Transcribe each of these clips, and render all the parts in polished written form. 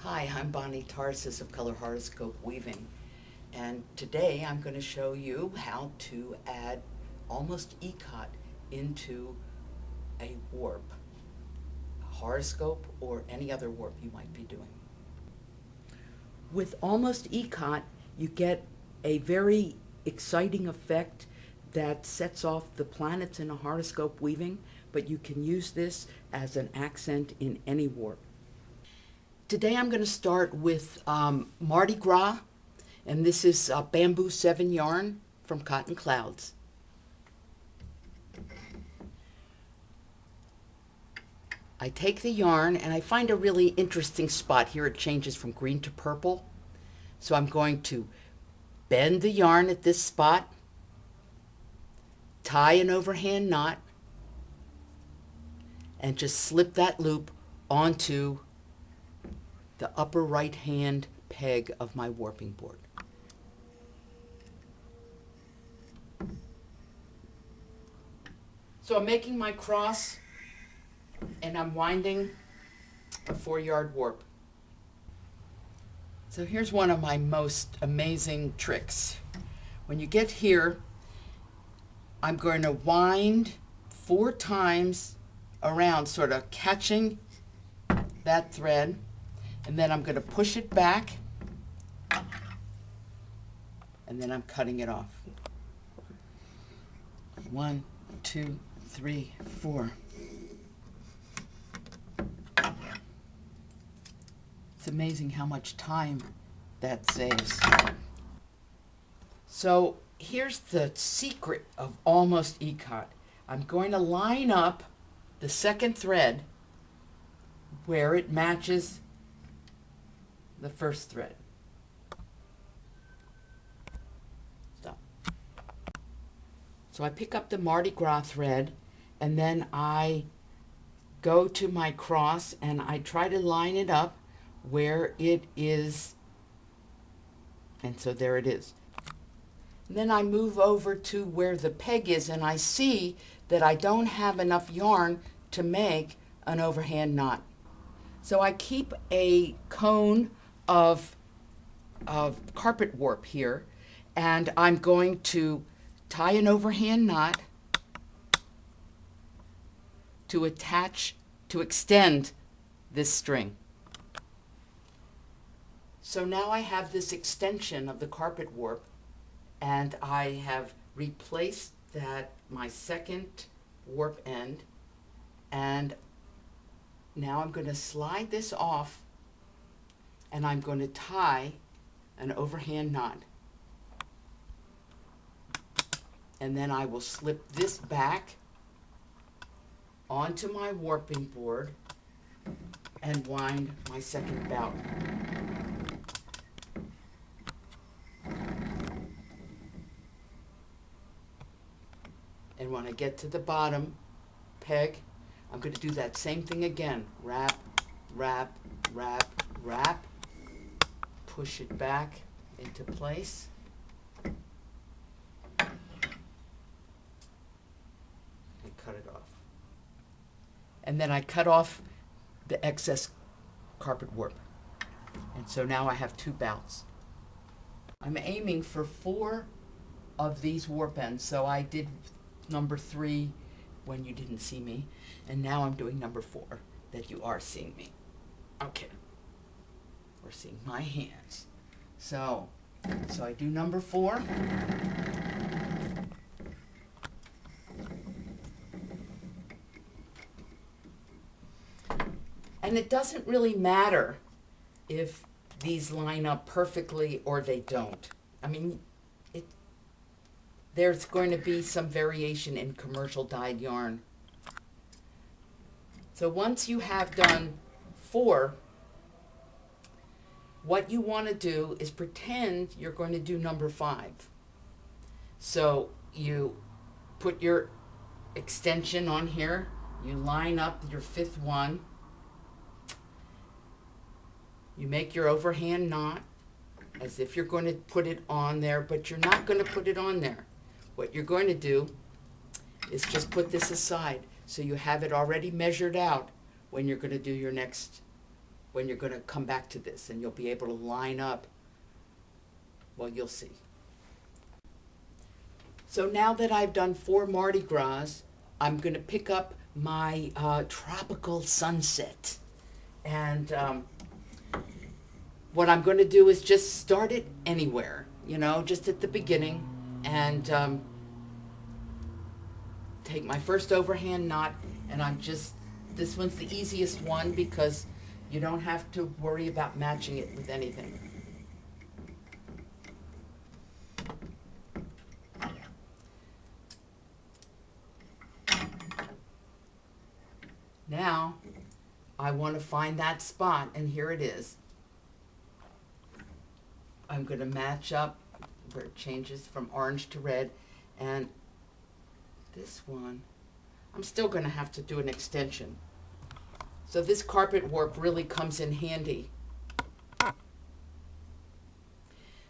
Hi, I'm Bonnie Tarses of Color Horoscope Weaving, and today I'm going to show you how to add almost ikat into a warp, a horoscope, or any other warp you might be doing. With almost ikat, you get a very exciting effect that sets off the planets in a horoscope weaving, but you can use this as an accent in any warp. Today I'm going to start with Mardi Gras, and this is bamboo 7 yarn from Cotton Clouds. I take the yarn and I find a really interesting spot here. It changes from green to purple. So I'm going to bend the yarn at this spot, tie an overhand knot, and just slip that loop onto the upper right hand peg of my warping board. So I'm making my cross and I'm winding a 4-yard warp. So here's one of my most amazing tricks. When you get here, I'm going to wind 4 times around, sort of catching that thread. And then I'm going to push it back, and then I'm cutting it off. 1, 2, 3, 4. It's amazing how much time that saves. So here's the secret of almost ikat. I'm going to line up the second thread where it matches the first thread. So I pick up the Mardi Gras thread and then I go to my cross and I try to line it up where it is, and so there it is. And then I move over to where the peg is and I see that I don't have enough yarn to make an overhand knot. So I keep a cone of carpet warp here, and I'm going to tie an overhand knot to extend this string. So now I have this extension of the carpet warp, and I have replaced my second warp end, and now I'm going to slide this off and I'm going to tie an overhand knot. And then I will slip this back onto my warping board and wind my second bout. And when I get to the bottom peg, I'm going to do that same thing again. Wrap, wrap, wrap, wrap. Push it back into place. And cut it off. And then I cut off the excess carpet warp. And so now I have 2 bouts. I'm aiming for 4 of these warp ends. So I did number 3 when you didn't see me. And now I'm doing number 4 that you are seeing me. Okay. We're seeing my hands. So I do number 4. And it doesn't really matter if these line up perfectly or they don't. I mean, there's going to be some variation in commercial dyed yarn. So once you have done 4, what you want to do is pretend you're going to do number 5. So you put your extension on here, you line up your 5th one, you make your overhand knot as if you're going to put it on there, but you're not going to put it on there. What you're going to do is just put this aside so you have it already measured out when you're going to do your next when you're going to come back to this, and you'll be able to line up. Well, you'll see. So now that I've done 4 Mardi Gras, I'm going to pick up my tropical sunset. And what I'm going to do is just start it anywhere, you know, just at the beginning, and take my first overhand knot, and this one's the easiest one because you don't have to worry about matching it with anything. Now, I want to find that spot, and here it is. I'm going to match up where it changes from orange to red, and this one, I'm still going to have to do an extension. So this carpet warp really comes in handy.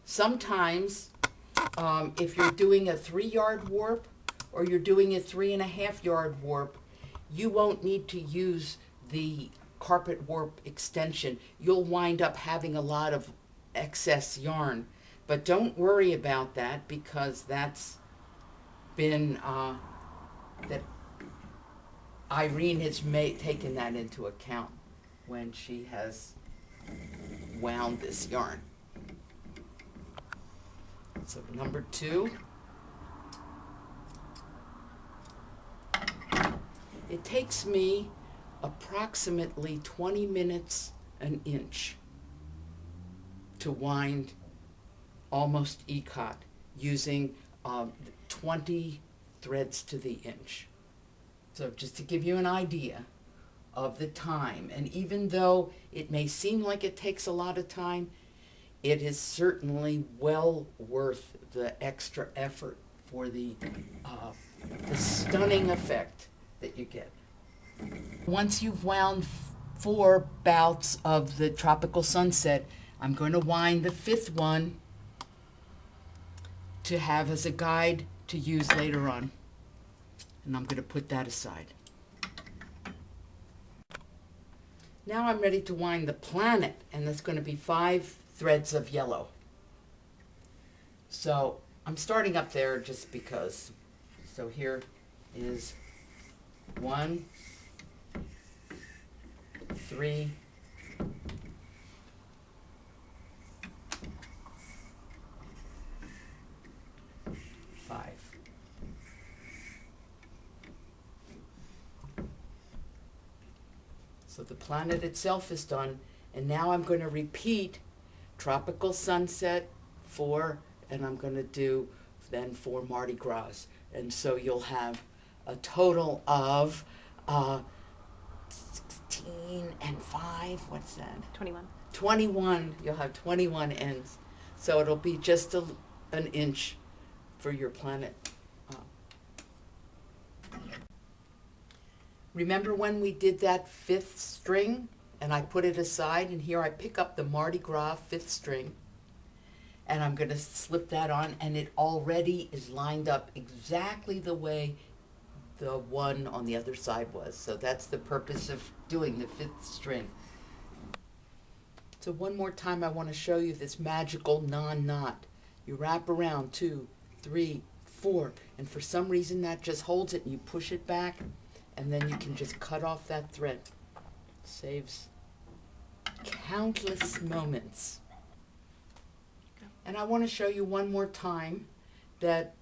Sometimes, if you're doing a 3-yard warp, or you're doing a 3.5-yard warp, you won't need to use the carpet warp extension. You'll wind up having a lot of excess yarn. But don't worry about that, because that's been, that Irene has taken that into account when she has wound this yarn. So number 2. It takes me approximately 20 minutes an inch to wind almost Ikat using 20 threads to the inch. So just to give you an idea of the time, and even though it may seem like it takes a lot of time, it is certainly well worth the extra effort for the stunning effect that you get. Once you've wound 4 bouts of the tropical sunset, I'm going to wind the 5th one to have as a guide to use later on. And I'm going to put that aside. Now I'm ready to wind the planet, and that's going to be 5 threads of yellow. So I'm starting up there just because. So here is 1, 3, 5. So the planet itself is done, and now I'm going to repeat tropical sunset 4, and I'm going to do then 4 Mardi Gras. And so you'll have a total of 16 and 5, what's that? 21. 21, you'll have 21 ends. So it'll be just an inch for your planet. Remember when we did that 5th string and I put it aside, and here I pick up the Mardi Gras 5th string, and I'm going to slip that on, and it already is lined up exactly the way the one on the other side was. So that's the purpose of doing the 5th string. So one more time I want to show you this magical non-knot. You wrap around 2, 3, 4, and for some reason that just holds it, and you push it back, and then you can just cut off that thread. Saves countless moments. And I want to show you one more time that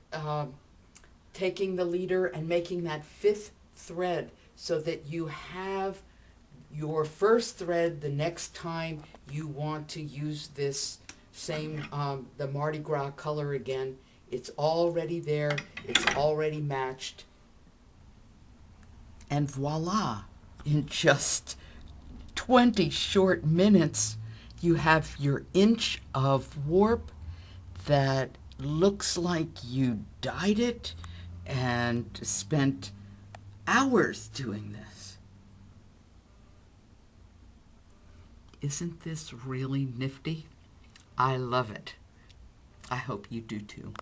taking the leader and making that 5th thread so that you have your first thread the next time you want to use this same, the Mardi Gras color again. It's already there, it's already matched. And voila, in just 20 short minutes, you have your inch of warp that looks like you dyed it and spent hours doing this. Isn't this really nifty? I love it. I hope you do too.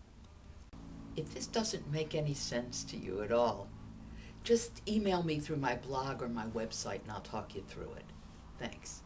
If this doesn't make any sense to you at all, just email me through my blog or my website and I'll talk you through it. Thanks.